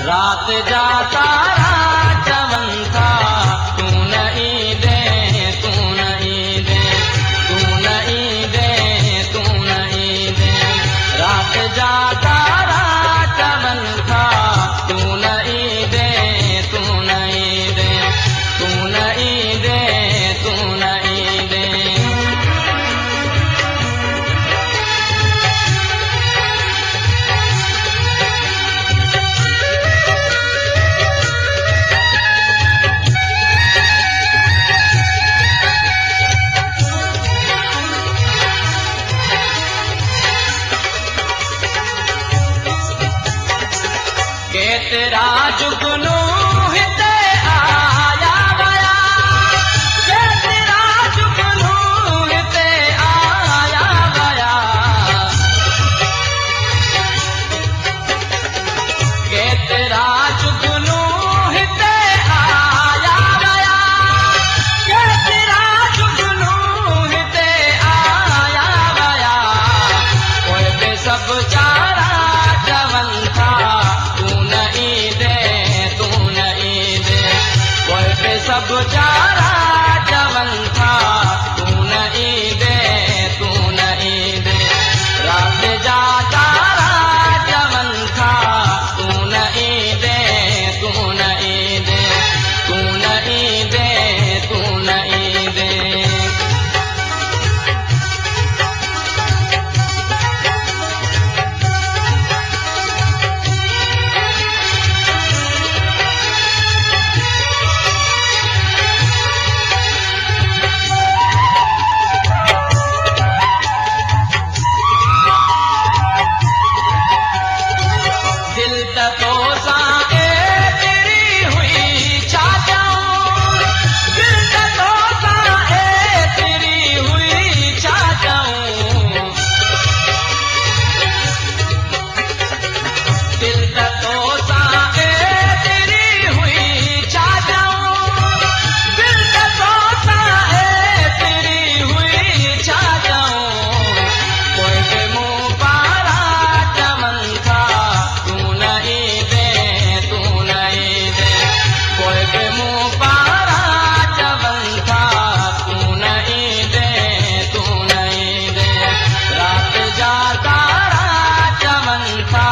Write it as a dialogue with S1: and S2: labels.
S1: रात जाता चवन था, तू नहीं दे, तू नहीं दे, तू नहीं दे, तू नहीं दे। रात जाता चवन था, तू नहीं दे, तू नहीं दे, तू नहीं दे, तू नहीं दे। के तेरा जुगनू हिते आया गया, के तेरा जुगनू हिते आया गया, के तेरा जुगनू हिते आया गया, के तेरा जुगनू हिते आया गया। कोई पे सब चारा चवन था, सब चारा चवन था, तू नहीं दे, तू नहीं दे। रात जाता चवन था, तू नहीं दे, तू नहीं दे, तू नहीं दे, तू नहीं दे। चवन था,